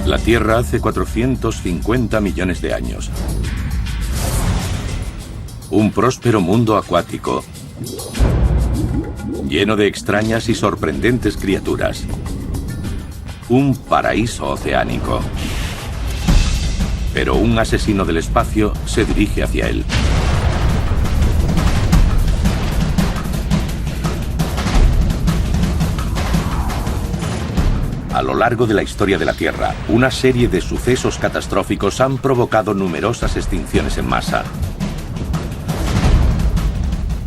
La Tierra hace 450 millones de años. Un próspero mundo acuático, lleno de extrañas y sorprendentes criaturas. Un paraíso oceánico. Pero un asesino del espacio se dirige hacia él. A lo largo de la historia de la Tierra, una serie de sucesos catastróficos han provocado numerosas extinciones en masa.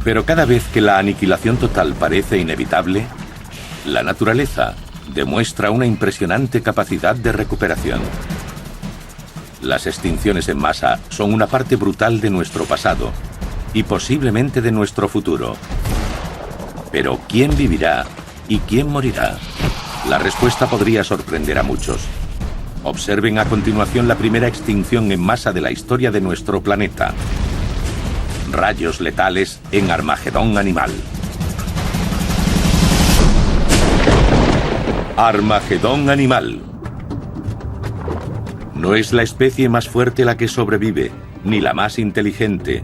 Pero cada vez que la aniquilación total parece inevitable, la naturaleza demuestra una impresionante capacidad de recuperación. Las extinciones en masa son una parte brutal de nuestro pasado y posiblemente de nuestro futuro. Pero ¿quién vivirá y quién morirá? La respuesta podría sorprender a muchos. Observen a continuación la primera extinción en masa de la historia de nuestro planeta. Rayos letales en Armagedón animal. Armagedón animal. No es la especie más fuerte la que sobrevive, ni la más inteligente.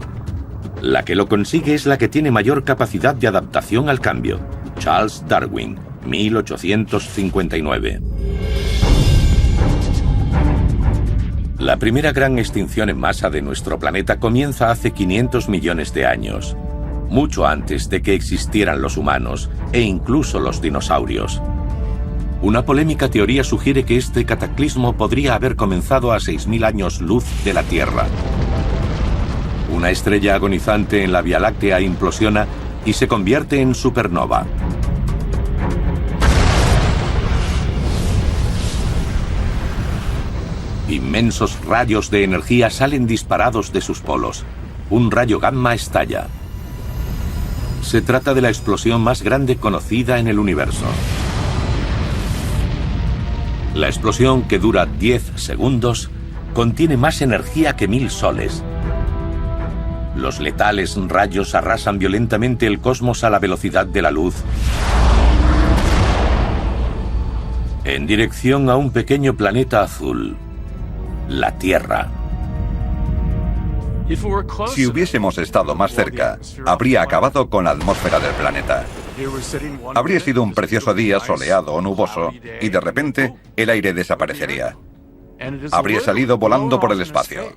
La que lo consigue es la que tiene mayor capacidad de adaptación al cambio. Charles Darwin, 1859. La primera gran extinción en masa de nuestro planeta comienza hace 500 millones de años, mucho antes de que existieran los humanos e incluso los dinosaurios. Una polémica teoría sugiere que este cataclismo podría haber comenzado a 6.000 años luz de la Tierra. Una estrella agonizante en la Vía Láctea implosiona y se convierte en supernova. Inmensos rayos de energía salen disparados de sus polos. Un rayo gamma estalla. Se trata de la explosión más grande conocida en el universo. La explosión, que dura 10 segundos, contiene más energía que 1000 soles. Los letales rayos arrasan violentamente el cosmos a la velocidad de la luz, en dirección a un pequeño planeta azul, la Tierra. Si hubiésemos estado más cerca, habría acabado con la atmósfera del planeta. Habría sido un precioso día soleado o nuboso y de repente el aire desaparecería. Habría salido volando por el espacio.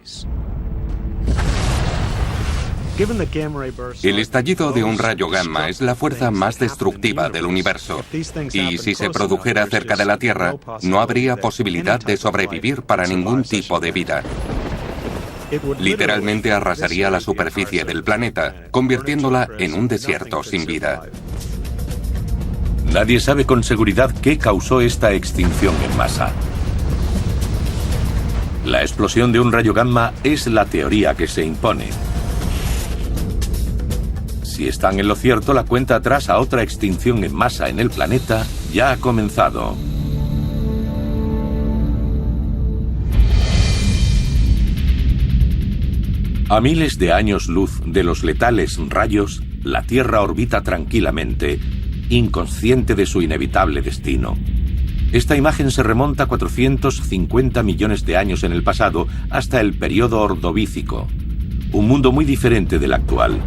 El estallido de un rayo gamma es la fuerza más destructiva del universo. Y si se produjera cerca de la Tierra, no habría posibilidad de sobrevivir para ningún tipo de vida. Literalmente arrasaría la superficie del planeta, convirtiéndola en un desierto sin vida. Nadie sabe con seguridad qué causó esta extinción en masa. La explosión de un rayo gamma es la teoría que se impone. Si están en lo cierto, la cuenta atrás a otra extinción en masa en el planeta ya ha comenzado. A miles de años luz de los letales rayos, la Tierra orbita tranquilamente, inconsciente de su inevitable destino. Esta imagen se remonta a 450 millones de años en el pasado, hasta el período Ordovícico, un mundo muy diferente del actual.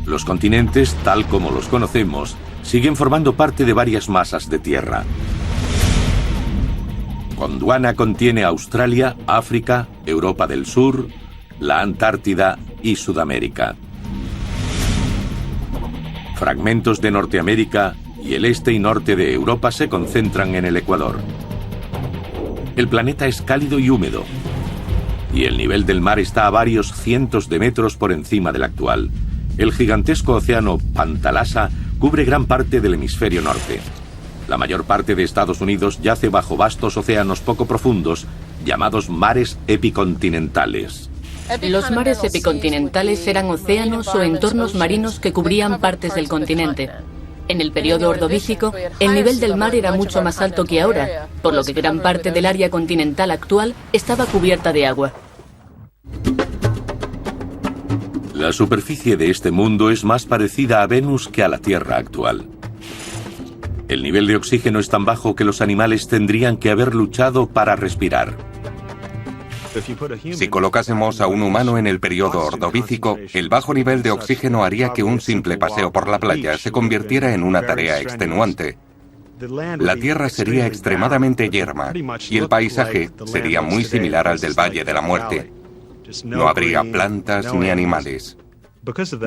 Los continentes, tal como los conocemos, siguen formando parte de varias masas de tierra. Gondwana contiene Australia, África, Europa del Sur, la Antártida y Sudamérica. Fragmentos de Norteamérica y el este y norte de Europa se concentran en el Ecuador. El planeta es cálido y húmedo, y el nivel del mar está a varios cientos de metros por encima del actual. El gigantesco océano Pantalasa cubre gran parte del hemisferio norte. La mayor parte de Estados Unidos yace bajo vastos océanos poco profundos, llamados mares epicontinentales. Los mares epicontinentales eran océanos o entornos marinos que cubrían partes del continente. En el periodo Ordovícico, el nivel del mar era mucho más alto que ahora, por lo que gran parte del área continental actual estaba cubierta de agua. La superficie de este mundo es más parecida a Venus que a la Tierra actual. El nivel de oxígeno es tan bajo que los animales tendrían que haber luchado para respirar. Si colocásemos a un humano en el periodo ordovícico, el bajo nivel de oxígeno haría que un simple paseo por la playa se convirtiera en una tarea extenuante. La tierra sería extremadamente yerma y el paisaje sería muy similar al del Valle de la Muerte. No habría plantas ni animales.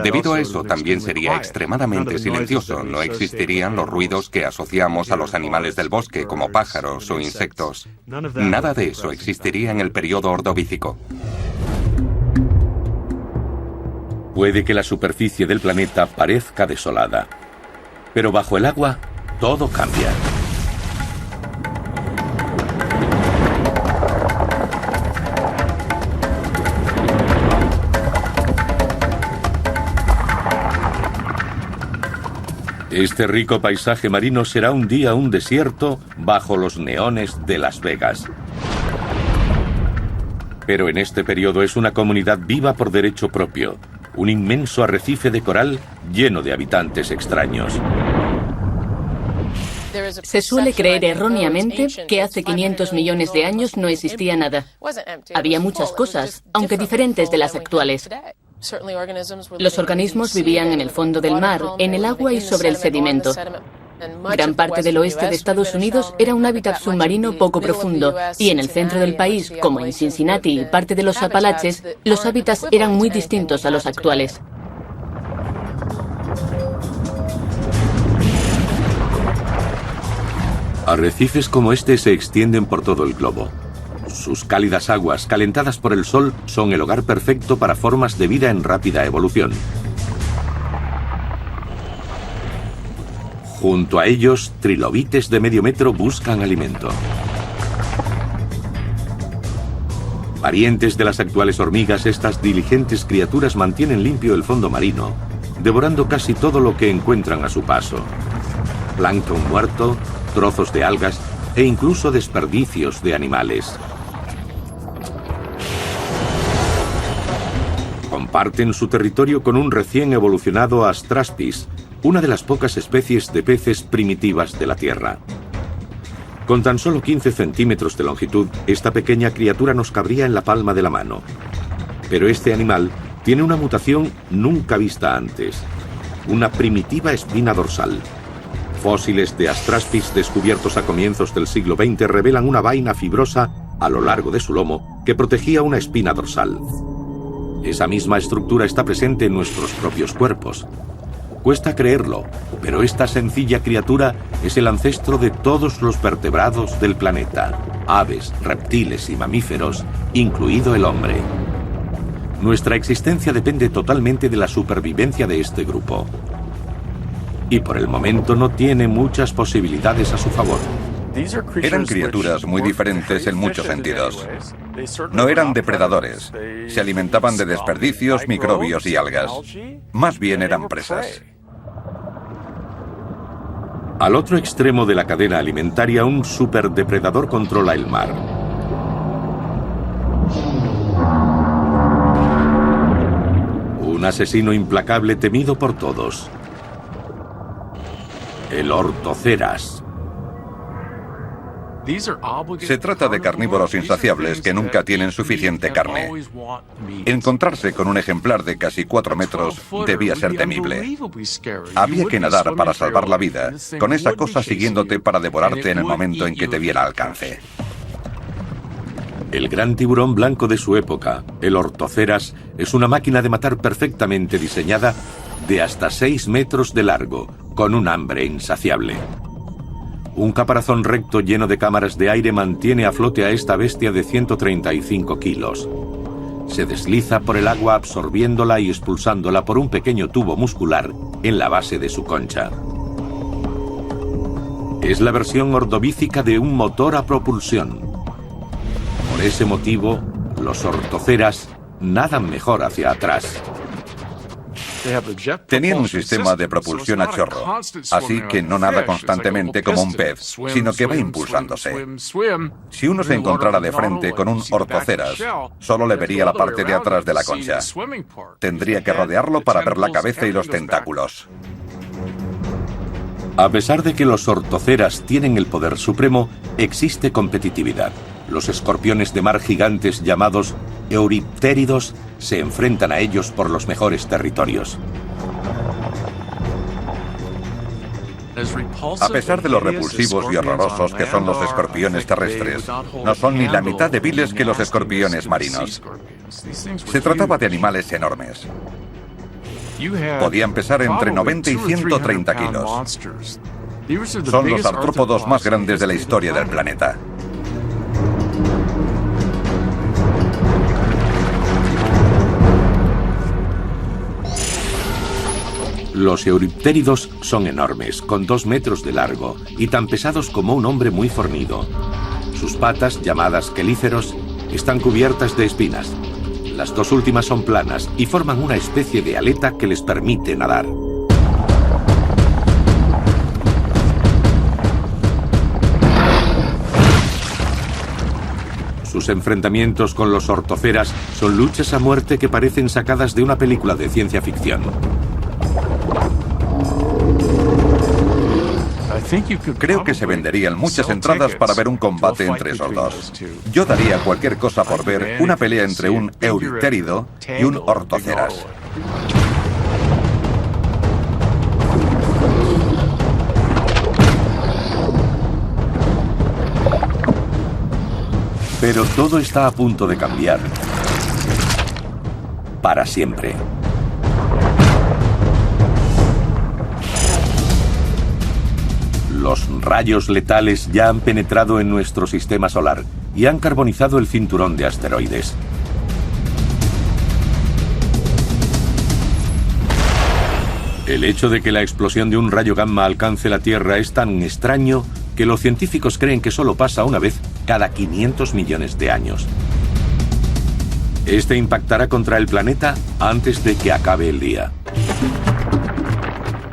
Debido a eso, también sería extremadamente silencioso. No existirían los ruidos que asociamos a los animales del bosque, como pájaros o insectos. Nada de eso existiría en el periodo ordovícico. Puede que la superficie del planeta parezca desolada, pero bajo el agua todo cambia. Este rico paisaje marino será un día un desierto bajo los neones de Las Vegas. Pero en este periodo es una comunidad viva por derecho propio, un inmenso arrecife de coral lleno de habitantes extraños. Se suele creer erróneamente que hace 500 millones de años no existía nada. Había muchas cosas, aunque diferentes de las actuales. Los organismos vivían en el fondo del mar, en el agua y sobre el sedimento. Gran parte del oeste de Estados Unidos era un hábitat submarino poco profundo, y en el centro del país, como en Cincinnati y parte de los Apalaches, los hábitats eran muy distintos a los actuales. Arrecifes como este se extienden por todo el globo. Sus cálidas aguas, calentadas por el sol, son el hogar perfecto para formas de vida en rápida evolución. Junto a ellos, trilobites de medio metro buscan alimento. Parientes de las actuales hormigas, estas diligentes criaturas mantienen limpio el fondo marino, devorando casi todo lo que encuentran a su paso. Plancton muerto, trozos de algas e incluso desperdicios de animales. Comparten su territorio con un recién evolucionado Astraspis, una de las pocas especies de peces primitivas de la Tierra. Con tan solo 15 centímetros de longitud, esta pequeña criatura nos cabría en la palma de la mano. Pero este animal tiene una mutación nunca vista antes, una primitiva espina dorsal. Fósiles de Astraspis descubiertos a comienzos del siglo XX revelan una vaina fibrosa a lo largo de su lomo que protegía una espina dorsal. Esa misma estructura está presente en nuestros propios cuerpos. Cuesta creerlo, pero esta sencilla criatura es el ancestro de todos los vertebrados del planeta, aves, reptiles y mamíferos, incluido el hombre. Nuestra existencia depende totalmente de la supervivencia de este grupo. Y por el momento no tiene muchas posibilidades a su favor. Eran criaturas muy diferentes en muchos sentidos. No eran depredadores. Se alimentaban de desperdicios, microbios y algas. Más bien eran presas. Al otro extremo de la cadena alimentaria, un superdepredador controla el mar. Un asesino implacable temido por todos. El ortoceras. Se trata de carnívoros insaciables que nunca tienen suficiente carne. Encontrarse con un ejemplar de casi 4 metros debía ser temible. Había que nadar para salvar la vida, con esa cosa siguiéndote para devorarte en el momento en que te viera al alcance. El gran tiburón blanco de su época, el ortoceras, es una máquina de matar perfectamente diseñada de hasta 6 metros de largo, con un hambre insaciable. Un caparazón recto lleno de cámaras de aire mantiene a flote a esta bestia de 135 kilos. Se desliza por el agua absorbiéndola y expulsándola por un pequeño tubo muscular en la base de su concha. Es la versión ordovícica de un motor a propulsión. Por ese motivo, los ortoceras nadan mejor hacia atrás. Tenían un sistema de propulsión a chorro, así que no nada constantemente como un pez, sino que va impulsándose. Si uno se encontrara de frente con un ortoceras, solo le vería la parte de atrás de la concha. Tendría que rodearlo para ver la cabeza y los tentáculos. A pesar de que los ortoceras tienen el poder supremo, existe competitividad. Los escorpiones de mar gigantes llamados euriptéridos se enfrentan a ellos por los mejores territorios. A pesar de lo repulsivos y horrorosos que son los escorpiones terrestres, no son ni la mitad de viles que los escorpiones marinos. Se trataba de animales enormes. Podían pesar entre 90 y 130 kilos. Son los artrópodos más grandes de la historia del planeta. Los euriptéridos son enormes, con 2 metros de largo y tan pesados como un hombre muy fornido. Sus patas, llamadas quelíceros, están cubiertas de espinas. Las 2 últimas son planas y forman una especie de aleta que les permite nadar. Sus enfrentamientos con los ortoceras son luchas a muerte que parecen sacadas de una película de ciencia ficción. Creo que se venderían muchas entradas para ver un combate entre esos dos. Yo daría cualquier cosa por ver una pelea entre un euriptérido y un ortoceras. Pero todo está a punto de cambiar. Para siempre. Los rayos letales ya han penetrado en nuestro sistema solar y han carbonizado el cinturón de asteroides. El hecho de que la explosión de un rayo gamma alcance la Tierra es tan extraño que los científicos creen que solo pasa una vez cada 500 millones de años. Este impactará contra el planeta antes de que acabe el día.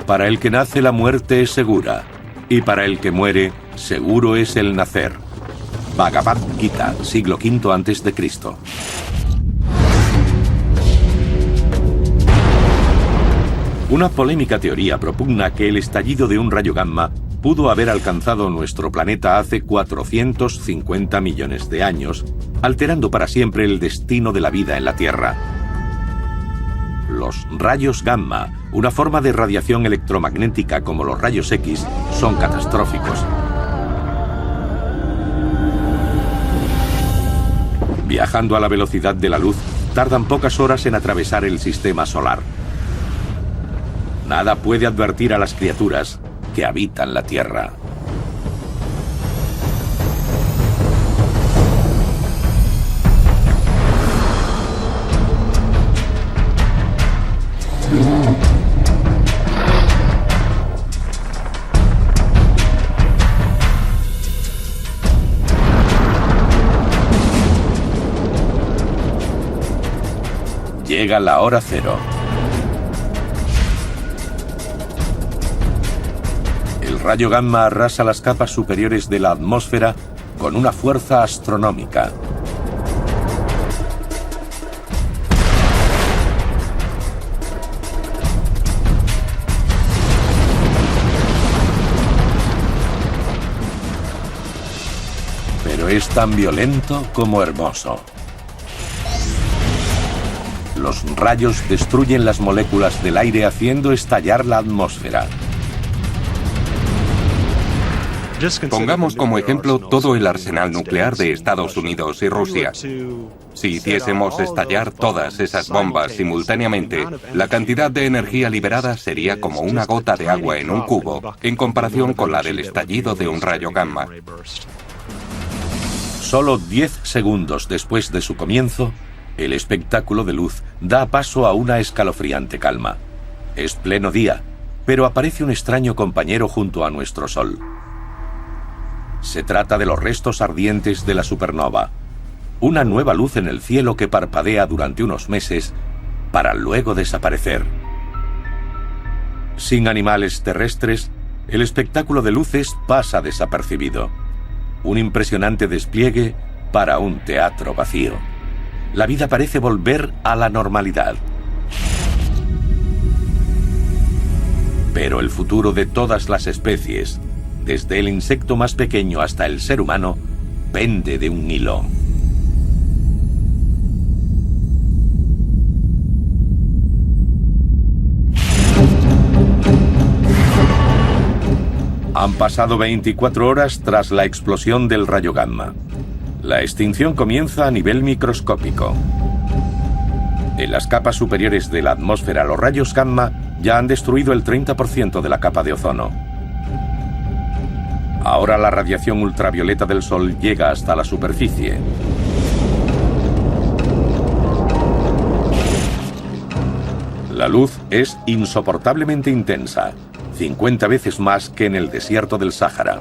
Para el que nace, la muerte es segura. Y para el que muere, seguro es el nacer. Bhagavad Gita, siglo V a.C. Una polémica teoría propugna que el estallido de un rayo gamma pudo haber alcanzado nuestro planeta hace 450 millones de años, alterando para siempre el destino de la vida en la Tierra. Los rayos gamma, una forma de radiación electromagnética como los rayos X, son catastróficos. Viajando a la velocidad de la luz, tardan pocas horas en atravesar el sistema solar. Nada puede advertir a las criaturas que habitan la Tierra. Llega la hora cero. El rayo gamma arrasa las capas superiores de la atmósfera con una fuerza astronómica. Pero es tan violento como hermoso. Los rayos destruyen las moléculas del aire haciendo estallar la atmósfera. Pongamos como ejemplo todo el arsenal nuclear de Estados Unidos y Rusia. Si hiciésemos estallar todas esas bombas simultáneamente, la cantidad de energía liberada sería como una gota de agua en un cubo, en comparación con la del estallido de un rayo gamma. Solo 10 segundos después de su comienzo, el espectáculo de luz da paso a una escalofriante calma. Es pleno día, pero aparece un extraño compañero junto a nuestro Sol. Se trata de los restos ardientes de la supernova, una nueva luz en el cielo que parpadea durante unos meses para luego desaparecer. Sin animales terrestres, el espectáculo de luces pasa desapercibido. Un impresionante despliegue para un teatro vacío. La vida parece volver a la normalidad. Pero el futuro de todas las especies, desde el insecto más pequeño hasta el ser humano, pende de un hilo. Han pasado 24 horas tras la explosión del rayo gamma. La extinción comienza a nivel microscópico. En las capas superiores de la atmósfera, los rayos gamma ya han destruido el 30% de la capa de ozono. Ahora la radiación ultravioleta del Sol llega hasta la superficie. La luz es insoportablemente intensa, 50 veces más que en el desierto del Sáhara.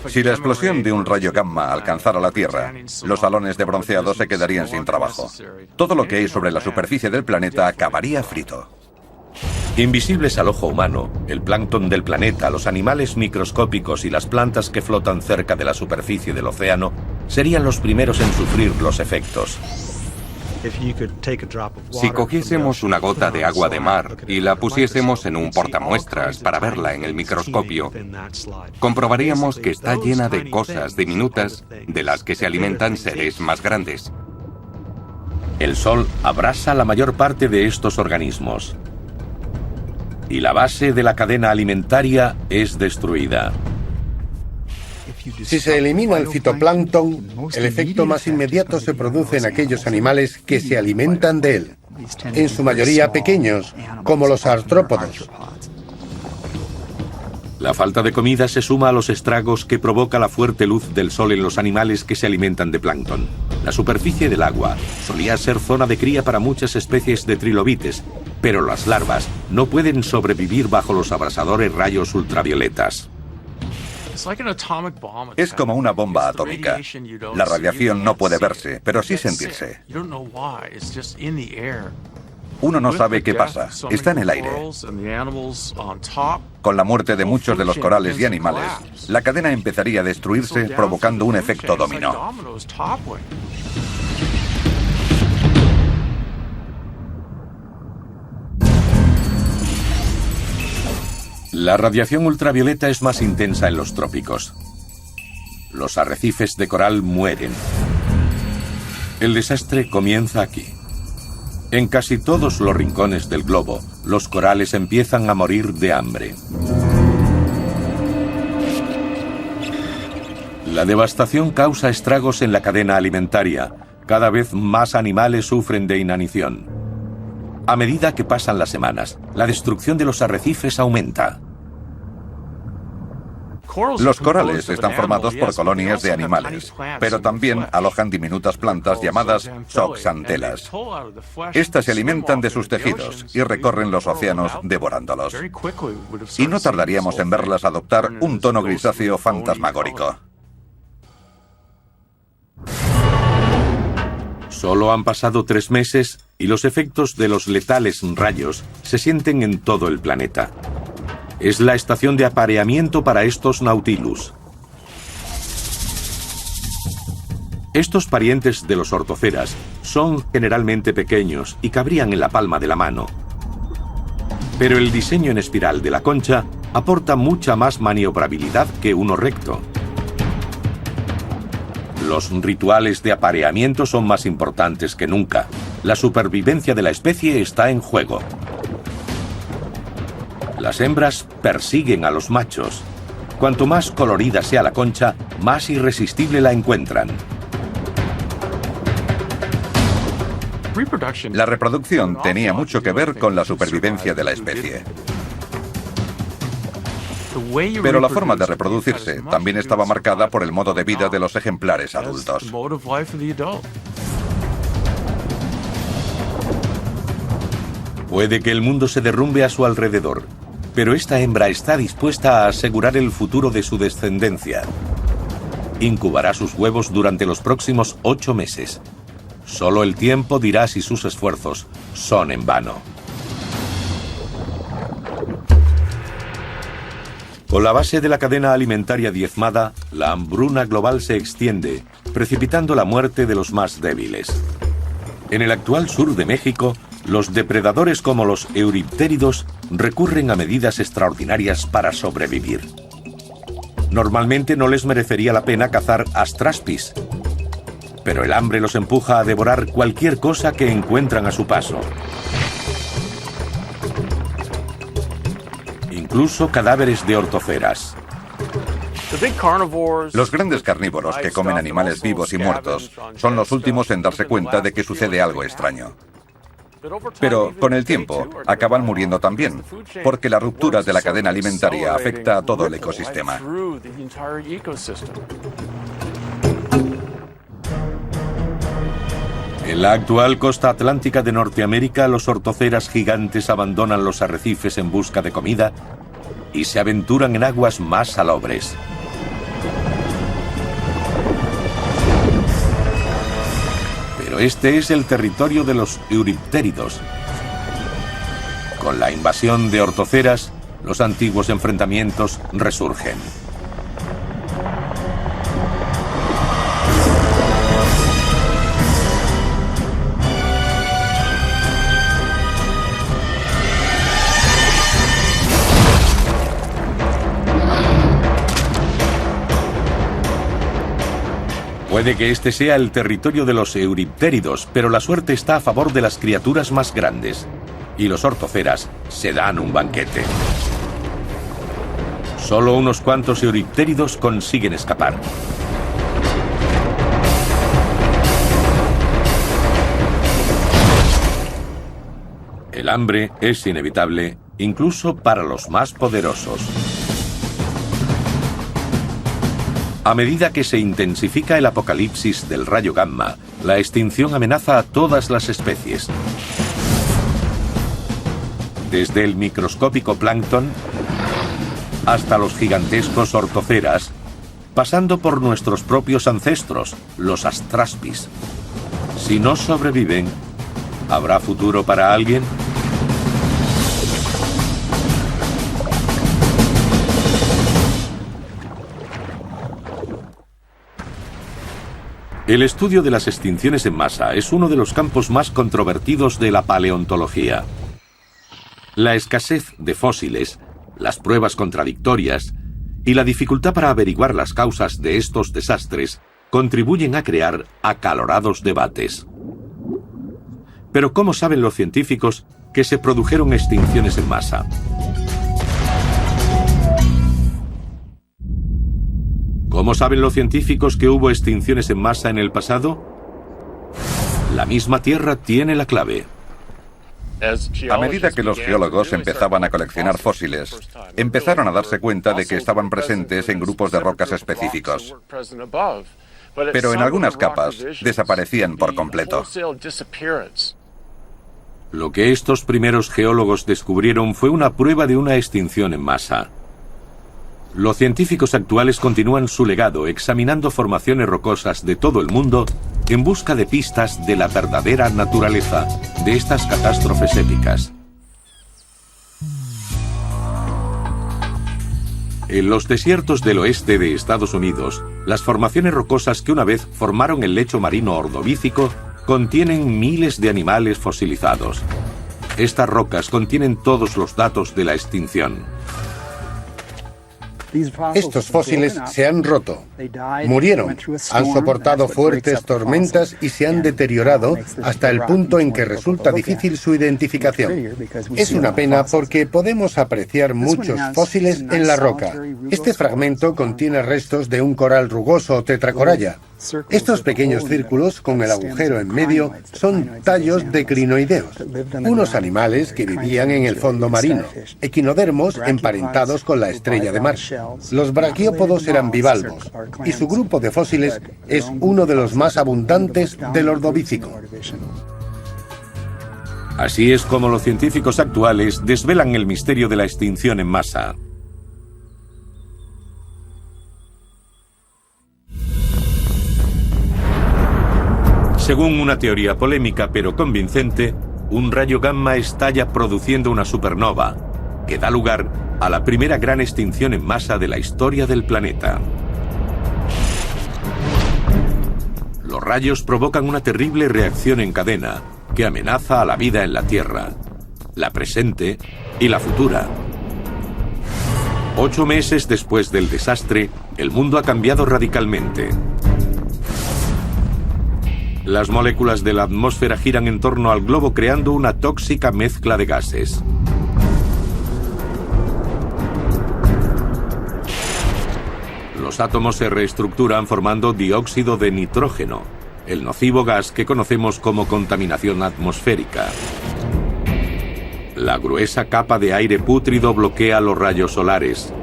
Si la explosión de un rayo gamma alcanzara la Tierra, los salones de bronceado se quedarían sin trabajo. Todo lo que hay sobre la superficie del planeta acabaría frito. Invisibles al ojo humano, el plancton del planeta, los animales microscópicos y las plantas que flotan cerca de la superficie del océano serían los primeros en sufrir los efectos. Si cogiésemos una gota de agua de mar y la pusiésemos en un portamuestras para verla en el microscopio, comprobaríamos que está llena de cosas diminutas de las que se alimentan seres más grandes. El Sol abrasa la mayor parte de estos organismos. Y la base de la cadena alimentaria es destruida. Si se elimina el fitoplancton, el efecto más inmediato se produce en aquellos animales que se alimentan de él, en su mayoría pequeños, como los artrópodos. La falta de comida se suma a los estragos que provoca la fuerte luz del sol en los animales que se alimentan de plancton. La superficie del agua solía ser zona de cría para muchas especies de trilobites, pero las larvas no pueden sobrevivir bajo los abrasadores rayos ultravioletas. Es como una bomba atómica. La radiación no puede verse, pero sí sentirse. Uno no sabe qué pasa, está en el aire. Con la muerte de muchos de los corales y animales, la cadena empezaría a destruirse, provocando un efecto dominó. La radiación ultravioleta es más intensa en los trópicos. Los arrecifes de coral mueren. El desastre comienza aquí. En casi todos los rincones del globo, los corales empiezan a morir de hambre. La devastación causa estragos en la cadena alimentaria. Cada vez más animales sufren de inanición. A medida que pasan las semanas, la destrucción de los arrecifes aumenta. Los corales están formados por colonias de animales, pero también alojan diminutas plantas llamadas zooxantelas. Estas se alimentan de sus tejidos y recorren los océanos devorándolos. Y no tardaríamos en verlas adoptar un tono grisáceo fantasmagórico. Solo han pasado 3 meses y los efectos de los letales rayos se sienten en todo el planeta. Es la estación de apareamiento para estos Nautilus. Estos parientes de los ortoceras son generalmente pequeños y cabrían en la palma de la mano. Pero el diseño en espiral de la concha aporta mucha más maniobrabilidad que uno recto. Los rituales de apareamiento son más importantes que nunca. La supervivencia de la especie está en juego. Las hembras persiguen a los machos. Cuanto más colorida sea la concha, más irresistible la encuentran. La reproducción tenía mucho que ver con la supervivencia de la especie. Pero la forma de reproducirse también estaba marcada por el modo de vida de los ejemplares adultos. Puede que el mundo se derrumbe a su alrededor, pero esta hembra está dispuesta a asegurar el futuro de su descendencia. Incubará sus huevos durante los próximos 8 meses. Solo el tiempo dirá si sus esfuerzos son en vano. Con la base de la cadena alimentaria diezmada, la hambruna global se extiende, precipitando la muerte de los más débiles. En el actual sur de México, los depredadores como los euriptéridos recurren a medidas extraordinarias para sobrevivir. Normalmente no les merecería la pena cazar astraspis, pero el hambre los empuja a devorar cualquier cosa que encuentran a su paso. Incluso cadáveres de ortoceras. Los grandes carnívoros que comen animales vivos y muertos son los últimos en darse cuenta de que sucede algo extraño. Pero con el tiempo acaban muriendo también, porque la ruptura de la cadena alimentaria afecta a todo el ecosistema. En la actual costa atlántica de Norteamérica, los ortoceras gigantes abandonan los arrecifes en busca de comida y se aventuran en aguas más salobres. Pero este es el territorio de los euriptéridos. Con la invasión de ortoceras, los antiguos enfrentamientos resurgen. Puede que este sea el territorio de los euriptéridos, pero la suerte está a favor de las criaturas más grandes. Y los ortoceras se dan un banquete. Solo unos cuantos euriptéridos consiguen escapar. El hambre es inevitable, incluso para los más poderosos. A medida que se intensifica el apocalipsis del rayo gamma, la extinción amenaza a todas las especies. Desde el microscópico plancton hasta los gigantescos ortoceras, pasando por nuestros propios ancestros, los astraspis. Si no sobreviven, ¿habrá futuro para alguien? El estudio de las extinciones en masa es uno de los campos más controvertidos de la paleontología. La escasez de fósiles, las pruebas contradictorias y la dificultad para averiguar las causas de estos desastres contribuyen a crear acalorados debates. Pero ¿cómo saben los científicos que se produjeron extinciones en masa? ¿Cómo saben los científicos que hubo extinciones en masa en el pasado? La misma Tierra tiene la clave. A medida que los geólogos empezaban a coleccionar fósiles, empezaron a darse cuenta de que estaban presentes en grupos de rocas específicos. Pero en algunas capas desaparecían por completo. Lo que estos primeros geólogos descubrieron fue una prueba de una extinción en masa. Los científicos actuales continúan su legado examinando formaciones rocosas de todo el mundo en busca de pistas de la verdadera naturaleza de estas catástrofes épicas. En los desiertos del oeste de Estados Unidos, las formaciones rocosas que una vez formaron el lecho marino ordovícico contienen miles de animales fosilizados. Estas rocas contienen todos los datos de la extinción. Estos fósiles se han roto, murieron, han soportado fuertes tormentas y se han deteriorado hasta el punto en que resulta difícil su identificación. Es una pena porque podemos apreciar muchos fósiles en la roca. Este fragmento contiene restos de un coral rugoso o tetracoralla. Estos pequeños círculos con el agujero en medio son tallos de crinoideos, unos animales que vivían en el fondo marino, equinodermos emparentados con la estrella de mar. Los braquiópodos eran bivalvos y su grupo de fósiles es uno de los más abundantes del Ordovícico. Así es como los científicos actuales desvelan el misterio de la extinción en masa. Según una teoría polémica pero convincente, un rayo gamma estalla produciendo una supernova, que da lugar a la primera gran extinción en masa de la historia del planeta. Los rayos provocan una terrible reacción en cadena, que amenaza a la vida en la Tierra, la presente y la futura. 8 meses después del desastre, el mundo ha cambiado radicalmente. Las moléculas de la atmósfera giran en torno al globo creando una tóxica mezcla de gases. Los átomos se reestructuran formando dióxido de nitrógeno, el nocivo gas que conocemos como contaminación atmosférica. La gruesa capa de aire pútrido bloquea los rayos solares.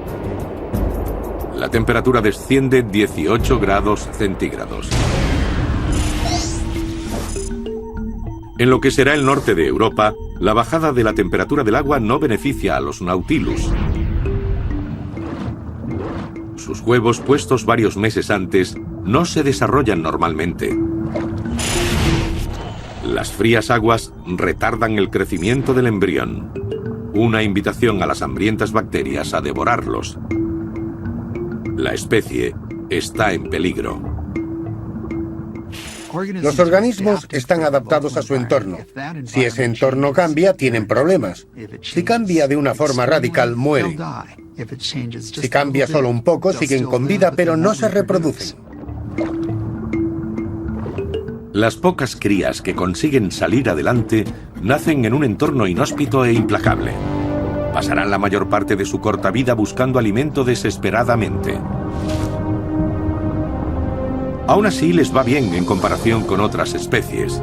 La temperatura desciende 18 grados centígrados. En lo que será el norte de Europa, la bajada de la temperatura del agua no beneficia a los Nautilus. Sus huevos, puestos varios meses antes, no se desarrollan normalmente. Las frías aguas retardan el crecimiento del embrión. Una invitación a las hambrientas bacterias a devorarlos. La especie está en peligro. Los organismos están adaptados a su entorno. Si ese entorno cambia, tienen problemas. Si cambia de una forma radical, mueren. Si cambia solo un poco, siguen con vida, pero no se reproducen. Las pocas crías que consiguen salir adelante nacen en un entorno inhóspito e implacable. Pasarán la mayor parte de su corta vida buscando alimento desesperadamente. Aún así les va bien en comparación con otras especies.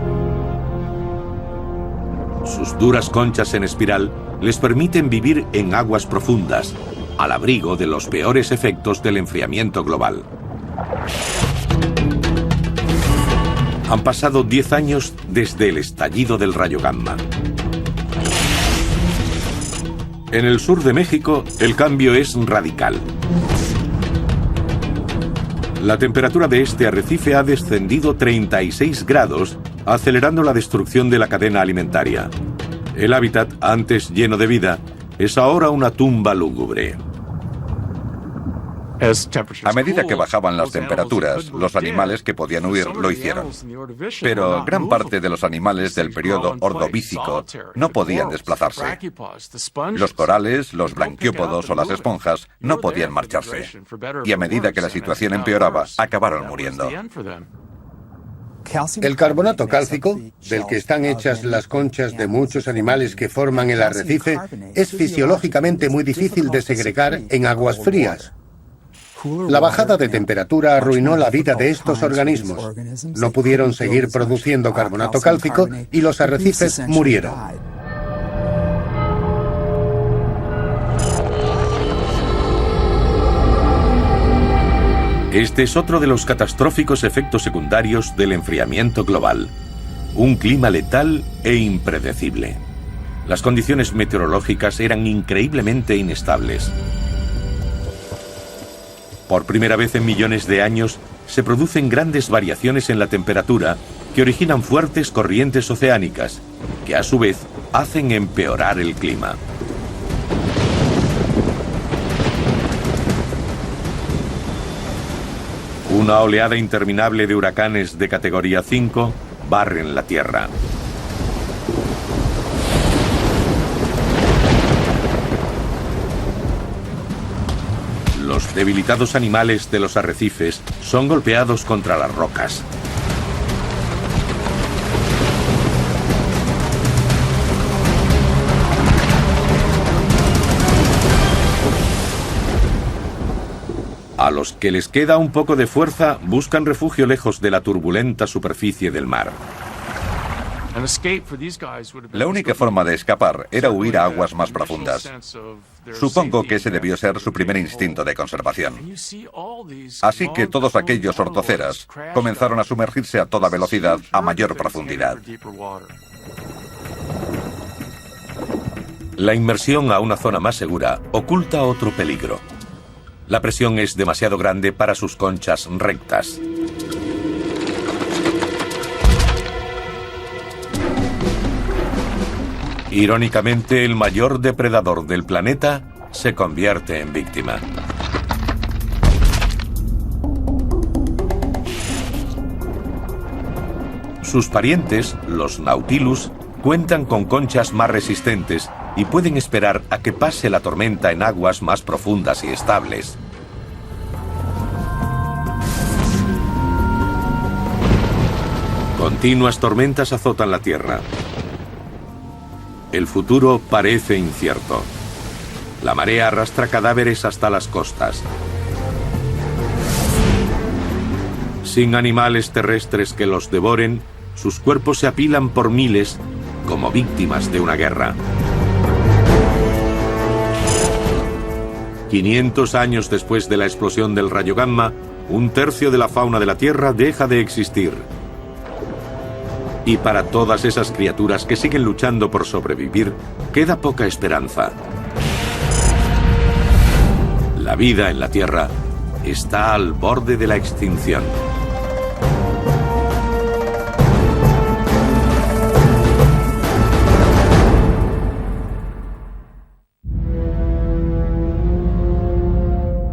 Sus duras conchas en espiral les permiten vivir en aguas profundas, al abrigo de los peores efectos del enfriamiento global. Han pasado 10 años desde el estallido del rayo gamma. En el sur de México, el cambio es radical. La temperatura de este arrecife ha descendido 36 grados, acelerando la destrucción de la cadena alimentaria. El hábitat, antes lleno de vida, es ahora una tumba lúgubre. A medida que bajaban las temperaturas, los animales que podían huir lo hicieron. Pero gran parte de los animales del periodo ordovícico no podían desplazarse. Los corales, los branquiópodos o las esponjas no podían marcharse. Y a medida que la situación empeoraba, acabaron muriendo. El carbonato cálcico, del que están hechas las conchas de muchos animales que forman el arrecife, es fisiológicamente muy difícil de segregar en aguas frías. La bajada de temperatura arruinó la vida de estos organismos. No pudieron seguir produciendo carbonato cálcico y los arrecifes murieron. Este es otro de los catastróficos efectos secundarios del enfriamiento global. Un clima letal e impredecible. Las condiciones meteorológicas eran increíblemente inestables. Por primera vez en millones de años, se producen grandes variaciones en la temperatura que originan fuertes corrientes oceánicas, que a su vez hacen empeorar el clima. Una oleada interminable de huracanes de categoría 5 barren la Tierra. Los debilitados animales de los arrecifes son golpeados contra las rocas. A los que les queda un poco de fuerza, buscan refugio lejos de la turbulenta superficie del mar. La única forma de escapar era huir a aguas más profundas. Supongo que ese debió ser su primer instinto de conservación. Así que todos aquellos ortoceras comenzaron a sumergirse a toda velocidad a mayor profundidad. La inmersión a una zona más segura oculta otro peligro. La presión es demasiado grande para sus conchas rectas. Irónicamente, el mayor depredador del planeta se convierte en víctima. Sus parientes, los Nautilus, cuentan con conchas más resistentes y pueden esperar a que pase la tormenta en aguas más profundas y estables. Continuas tormentas azotan la Tierra. El futuro parece incierto. La marea arrastra cadáveres hasta las costas. Sin animales terrestres que los devoren, sus cuerpos se apilan por miles como víctimas de una guerra. 500 años después de la explosión del rayo gamma, un tercio de la fauna de la Tierra deja de existir. Y para todas esas criaturas que siguen luchando por sobrevivir, queda poca esperanza. La vida en la Tierra está al borde de la extinción.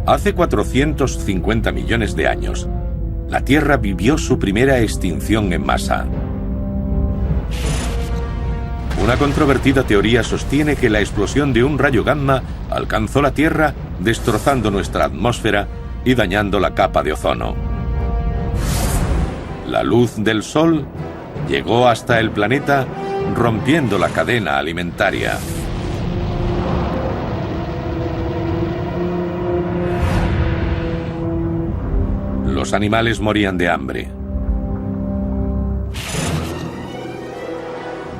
Hace 450 millones de años, la Tierra vivió su primera extinción en masa. Una controvertida teoría sostiene que la explosión de un rayo gamma alcanzó la Tierra, destrozando nuestra atmósfera y dañando la capa de ozono. La luz del Sol llegó hasta el planeta, rompiendo la cadena alimentaria. Los animales morían de hambre.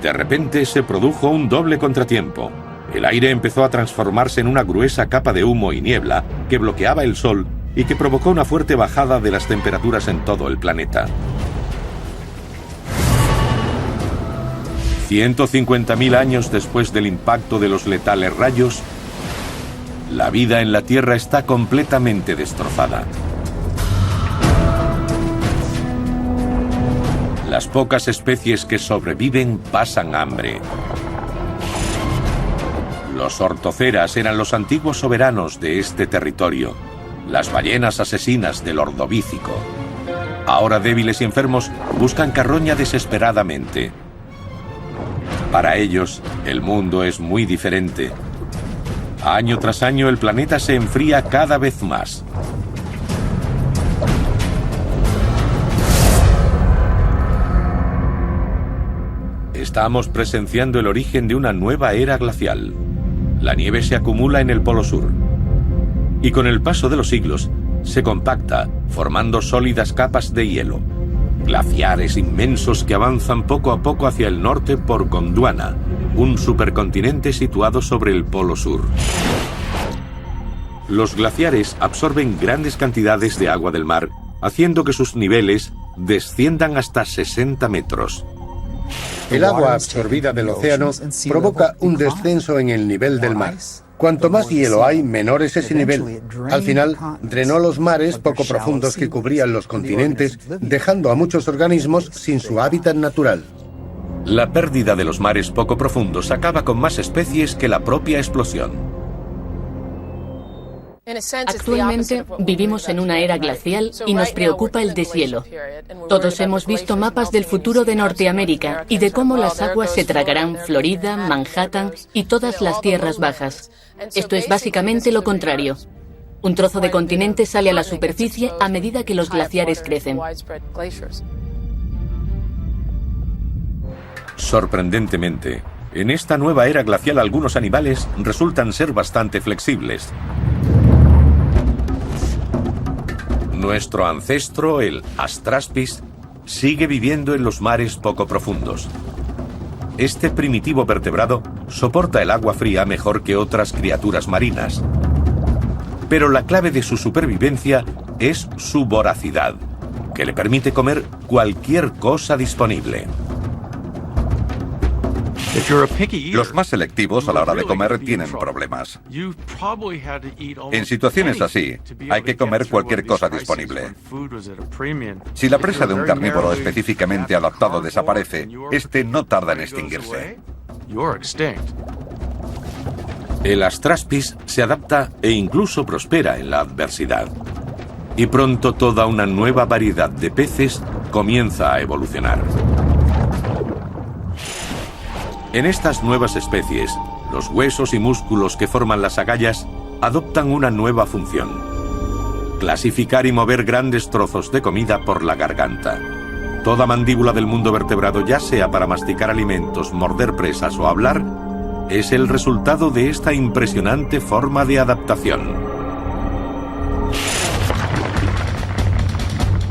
De repente se produjo un doble contratiempo. El aire empezó a transformarse en una gruesa capa de humo y niebla que bloqueaba el sol y que provocó una fuerte bajada de las temperaturas en todo el planeta. 150.000 años después del impacto de los letales rayos, la vida en la Tierra está completamente destrozada. Las pocas especies que sobreviven pasan hambre. Los ortoceras eran los antiguos soberanos de este territorio, las ballenas asesinas del Ordovícico. Ahora débiles y enfermos buscan carroña desesperadamente. Para ellos, el mundo es muy diferente. Año tras año el planeta se enfría cada vez más. Estamos presenciando el origen de una nueva era glacial. La nieve se acumula en el Polo Sur. Y con el paso de los siglos, se compacta, formando sólidas capas de hielo. Glaciares inmensos que avanzan poco a poco hacia el norte por Gondwana, un supercontinente situado sobre el Polo Sur. Los glaciares absorben grandes cantidades de agua del mar, haciendo que sus niveles desciendan hasta 60 metros. El agua absorbida del océano provoca un descenso en el nivel del mar. Cuanto más hielo hay, menor es ese nivel. Al final, drenó los mares poco profundos que cubrían los continentes, dejando a muchos organismos sin su hábitat natural. La pérdida de los mares poco profundos acaba con más especies que la propia explosión. Actualmente vivimos en una era glacial y nos preocupa el deshielo. Todos hemos visto mapas del futuro de Norteamérica y de cómo las aguas se tragarán Florida, Manhattan y todas las tierras bajas. Esto es básicamente lo contrario. Un trozo de continente sale a la superficie a medida que los glaciares crecen. Sorprendentemente, en esta nueva era glacial algunos animales resultan ser bastante flexibles. Nuestro ancestro, el Astraspis, sigue viviendo en los mares poco profundos. Este primitivo vertebrado soporta el agua fría mejor que otras criaturas marinas. Pero la clave de su supervivencia es su voracidad, que le permite comer cualquier cosa disponible. Los más selectivos a la hora de comer tienen problemas. En situaciones así, hay que comer cualquier cosa disponible. Si la presa de un carnívoro específicamente adaptado desaparece, este no tarda en extinguirse. El Astraspis se adapta e incluso prospera en la adversidad. Y pronto toda una nueva variedad de peces comienza a evolucionar. En estas nuevas especies, los huesos y músculos que forman las agallas adoptan una nueva función: clasificar y mover grandes trozos de comida por la garganta. Toda mandíbula del mundo vertebrado, ya sea para masticar alimentos, morder presas o hablar, es el resultado de esta impresionante forma de adaptación.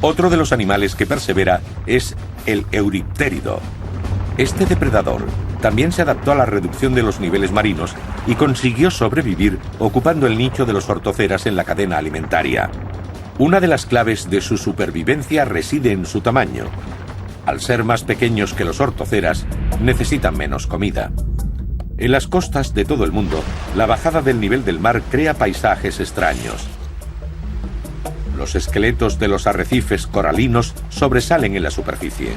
Otro de los animales que persevera es el euriptérido. Este depredador también se adaptó a la reducción de los niveles marinos y consiguió sobrevivir ocupando el nicho de los ortoceras en la cadena alimentaria. Una de las claves de su supervivencia reside en su tamaño. Al ser más pequeños que los ortoceras, necesitan menos comida. En las costas de todo el mundo, la bajada del nivel del mar crea paisajes extraños. Los esqueletos de los arrecifes coralinos sobresalen en la superficie.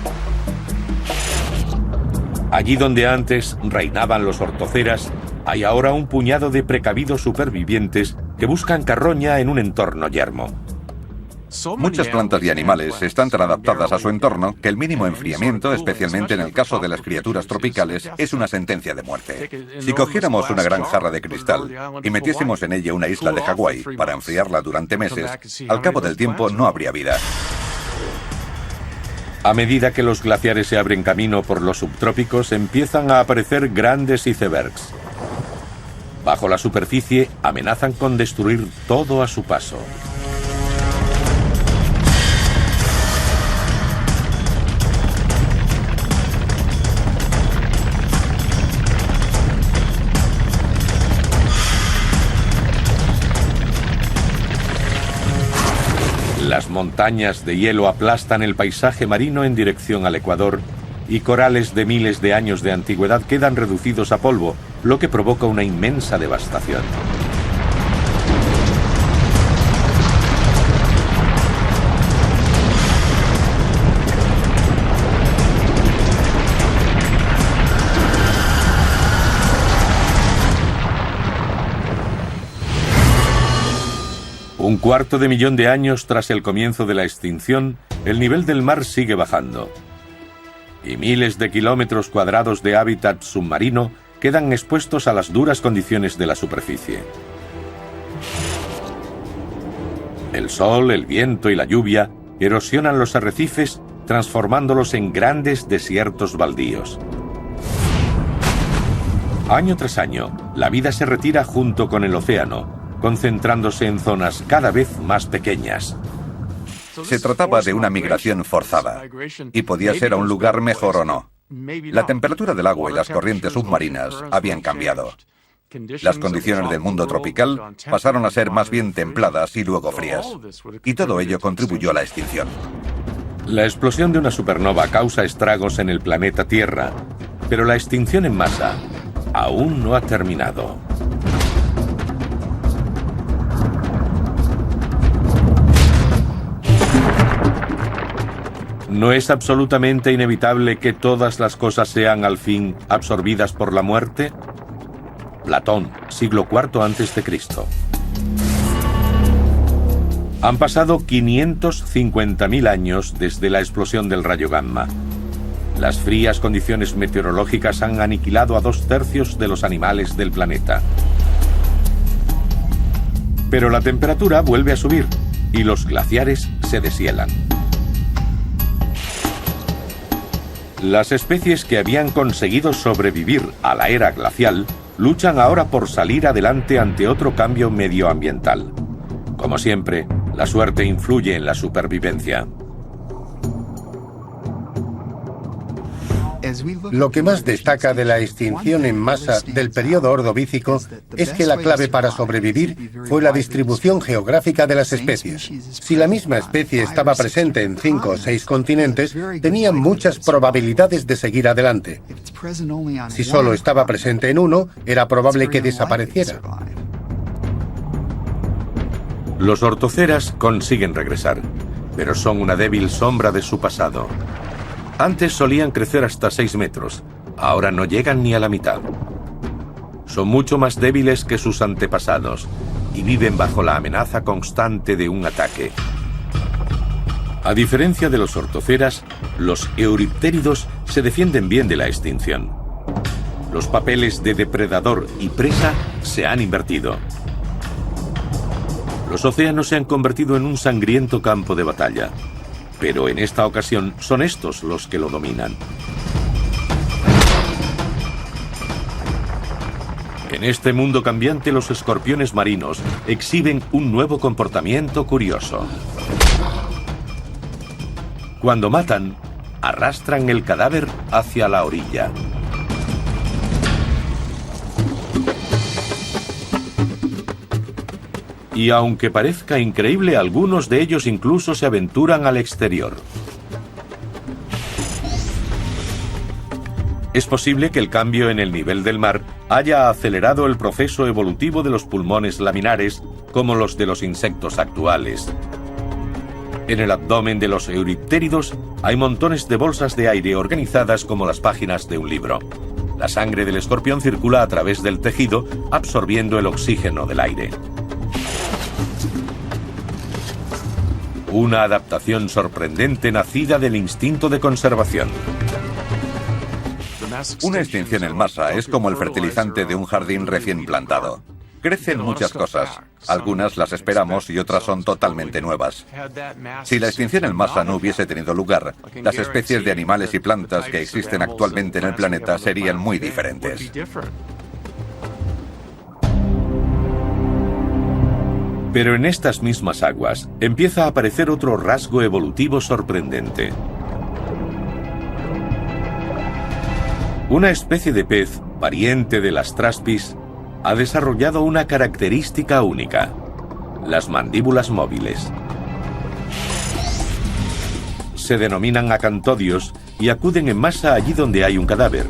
Allí donde antes reinaban los ortoceras, hay ahora un puñado de precavidos supervivientes que buscan carroña en un entorno yermo. Muchas plantas y animales están tan adaptadas a su entorno que el mínimo enfriamiento, especialmente en el caso de las criaturas tropicales, es una sentencia de muerte. Si cogiéramos una gran jarra de cristal y metiésemos en ella una isla de Hawái para enfriarla durante meses, al cabo del tiempo no habría vida. A medida que los glaciares se abren camino por los subtrópicos, empiezan a aparecer grandes icebergs. Bajo la superficie, amenazan con destruir todo a su paso. Las montañas de hielo aplastan el paisaje marino en dirección al Ecuador y corales de miles de años de antigüedad quedan reducidos a polvo, lo que provoca una inmensa devastación. Un cuarto de millón de años tras el comienzo de la extinción, el nivel del mar sigue bajando. Y miles de kilómetros cuadrados de hábitat submarino quedan expuestos a las duras condiciones de la superficie. El sol, el viento y la lluvia erosionan los arrecifes, transformándolos en grandes desiertos baldíos. Año tras año, la vida se retira junto con el océano, concentrándose en zonas cada vez más pequeñas. Se trataba de una migración forzada, y podía ser a un lugar mejor o no. La temperatura del agua y las corrientes submarinas habían cambiado. Las condiciones del mundo tropical pasaron a ser más bien templadas y luego frías, y todo ello contribuyó a la extinción. La explosión de una supernova causa estragos en el planeta Tierra, pero la extinción en masa aún no ha terminado. ¿No es absolutamente inevitable que todas las cosas sean al fin absorbidas por la muerte? Platón, siglo IV a.C. Han pasado 550.000 años desde la explosión del rayo gamma. Las frías condiciones meteorológicas han aniquilado a 2/3 de los animales del planeta. Pero la temperatura vuelve a subir y los glaciares se deshielan. Las especies que habían conseguido sobrevivir a la era glacial luchan ahora por salir adelante ante otro cambio medioambiental. Como siempre, la suerte influye en la supervivencia. Lo que más destaca de la extinción en masa del periodo ordovícico es que la clave para sobrevivir fue la distribución geográfica de las especies. Si la misma especie estaba presente en 5 o 6 continentes, tenía muchas probabilidades de seguir adelante. Si solo estaba presente en uno, era probable que desapareciera. Los ortoceras consiguen regresar, pero son una débil sombra de su pasado. Antes solían crecer hasta 6 metros, ahora no llegan ni a la mitad. Son mucho más débiles que sus antepasados y viven bajo la amenaza constante de un ataque. A diferencia de los ortoceras, los euriptéridos se defienden bien de la extinción. Los papeles de depredador y presa se han invertido. Los océanos se han convertido en un sangriento campo de batalla, pero en esta ocasión son estos los que lo dominan. En este mundo cambiante, los escorpiones marinos exhiben un nuevo comportamiento curioso. Cuando matan, arrastran el cadáver hacia la orilla. Y aunque parezca increíble, algunos de ellos incluso se aventuran al exterior. Es posible que el cambio en el nivel del mar haya acelerado el proceso evolutivo de los pulmones laminares, como los de los insectos actuales. En el abdomen de los euriptéridos hay montones de bolsas de aire organizadas como las páginas de un libro. La sangre del escorpión circula a través del tejido, absorbiendo el oxígeno del aire. Una adaptación sorprendente nacida del instinto de conservación. Una extinción en masa es como el fertilizante de un jardín recién plantado. Crecen muchas cosas. Algunas las esperamos y otras son totalmente nuevas. Si la extinción en masa no hubiese tenido lugar, las especies de animales y plantas que existen actualmente en el planeta serían muy diferentes. Pero en estas mismas aguas empieza a aparecer otro rasgo evolutivo sorprendente. Una especie de pez, pariente de las traspis, ha desarrollado una característica única: las mandíbulas móviles. Se denominan acantodios y acuden en masa allí donde hay un cadáver.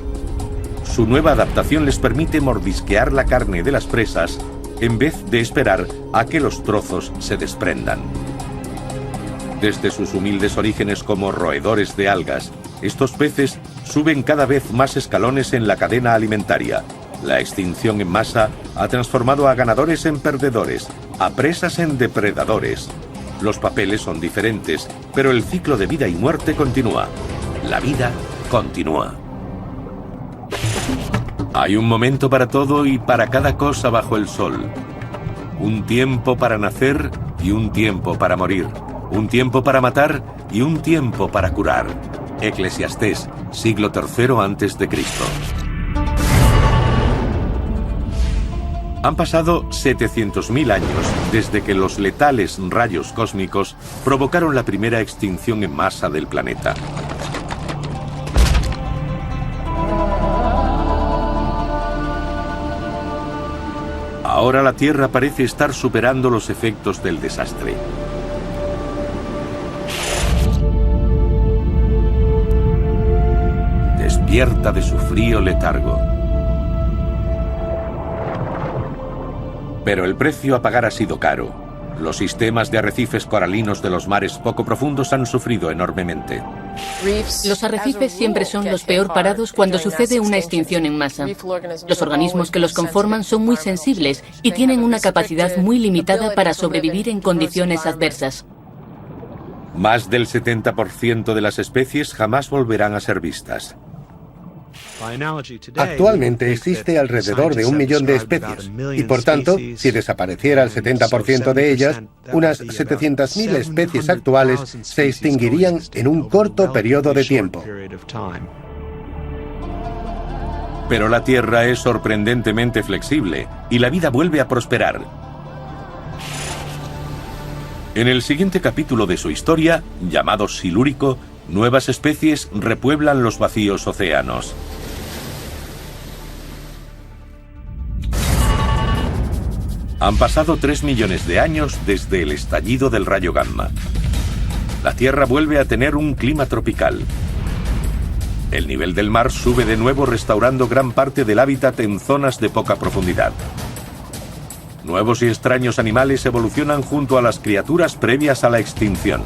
Su nueva adaptación les permite mordisquear la carne de las presas en vez de esperar a que los trozos se desprendan. Desde sus humildes orígenes como roedores de algas, estos peces suben cada vez más escalones en la cadena alimentaria. La extinción en masa ha transformado a ganadores en perdedores, a presas en depredadores. Los papeles son diferentes, pero el ciclo de vida y muerte continúa. La vida continúa. Hay un momento para todo y para cada cosa bajo el sol. Un tiempo para nacer y un tiempo para morir. Un tiempo para matar y un tiempo para curar. Eclesiastés, siglo III a.C. Han pasado 700.000 años desde que los letales rayos cósmicos provocaron la primera extinción en masa del planeta. Ahora la Tierra parece estar superando los efectos del desastre. Despierta de su frío letargo. Pero el precio a pagar ha sido caro. Los sistemas de arrecifes coralinos de los mares poco profundos han sufrido enormemente. Los arrecifes siempre son los peor parados cuando sucede una extinción en masa. Los organismos que los conforman son muy sensibles y tienen una capacidad muy limitada para sobrevivir en condiciones adversas. Más del 70% de las especies jamás volverán a ser vistas. Actualmente existe alrededor de 1 millón de especies y, por tanto, si desapareciera el 70% de ellas, unas 700.000 especies actuales se extinguirían en un corto periodo de tiempo. Pero la Tierra es sorprendentemente flexible y la vida vuelve a prosperar. En el siguiente capítulo de su historia, llamado Silúrico, nuevas especies repueblan los vacíos océanos. Han pasado 3 millones de años desde el estallido del rayo gamma. La Tierra vuelve a tener un clima tropical. El nivel del mar sube de nuevo, restaurando gran parte del hábitat en zonas de poca profundidad. Nuevos y extraños animales evolucionan junto a las criaturas previas a la extinción.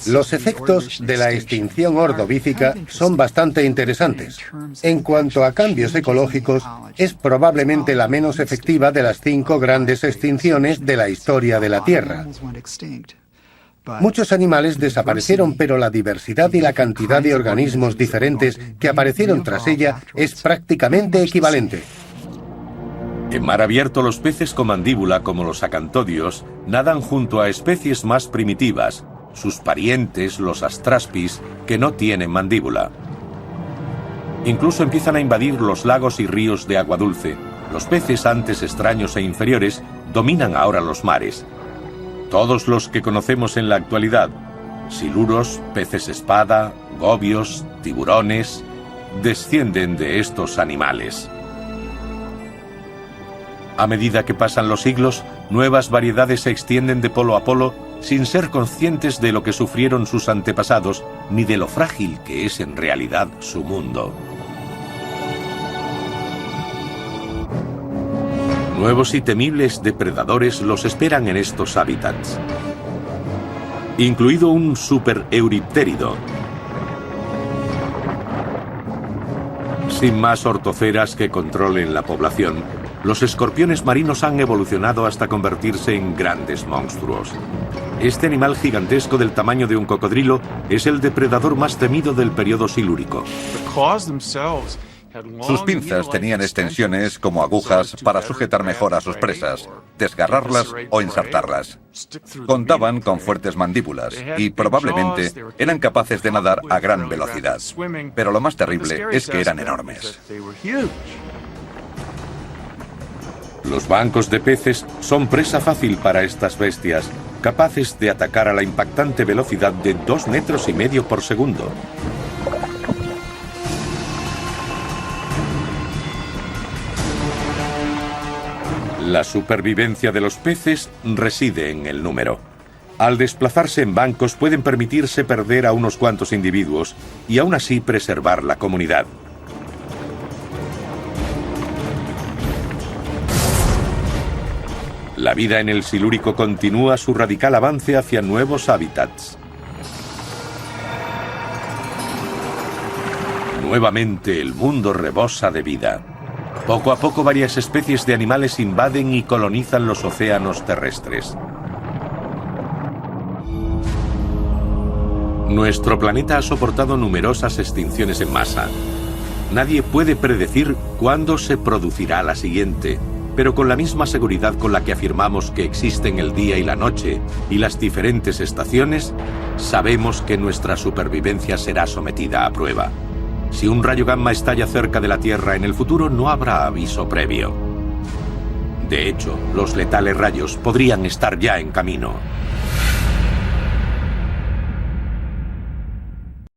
Los efectos de la extinción ordovícica son bastante interesantes. En cuanto a cambios ecológicos, es probablemente la menos efectiva de las 5 grandes extinciones de la historia de la Tierra. Muchos animales desaparecieron, pero la diversidad y la cantidad de organismos diferentes que aparecieron tras ella es prácticamente equivalente. En mar abierto, los peces con mandíbula, como los acantodios, nadan junto a especies más primitivas, sus parientes, los astraspis, que no tienen mandíbula. Incluso empiezan a invadir los lagos y ríos de agua dulce. Los peces, antes extraños e inferiores, dominan ahora los mares. Todos los que conocemos en la actualidad, siluros, peces espada, gobios, tiburones, descienden de estos animales. A medida que pasan los siglos, nuevas variedades se extienden de polo a polo sin ser conscientes de lo que sufrieron sus antepasados ni de lo frágil que es en realidad su mundo. Nuevos y temibles depredadores los esperan en estos hábitats, incluido un supereuriptérido. Sin más ortoceras que controlen la población, los escorpiones marinos han evolucionado hasta convertirse en grandes monstruos. Este animal gigantesco del tamaño de un cocodrilo es el depredador más temido del periodo silúrico. Sus pinzas tenían extensiones como agujas para sujetar mejor a sus presas, desgarrarlas o ensartarlas. Contaban con fuertes mandíbulas y probablemente eran capaces de nadar a gran velocidad. Pero lo más terrible es que eran enormes. Los bancos de peces son presa fácil para estas bestias, capaces de atacar a la impactante velocidad de 2,5 metros por segundo. La supervivencia de los peces reside en el número. Al desplazarse en bancos pueden permitirse perder a unos cuantos individuos y aún así preservar la comunidad. La vida en el Silúrico continúa su radical avance hacia nuevos hábitats. Nuevamente el mundo rebosa de vida. Poco a poco varias especies de animales invaden y colonizan los océanos terrestres. Nuestro planeta ha soportado numerosas extinciones en masa. Nadie puede predecir cuándo se producirá la siguiente, pero con la misma seguridad con la que afirmamos que existen el día y la noche y las diferentes estaciones, sabemos que nuestra supervivencia será sometida a prueba. Si un rayo gamma estalla cerca de la Tierra en el futuro, no habrá aviso previo. De hecho, los letales rayos podrían estar ya en camino.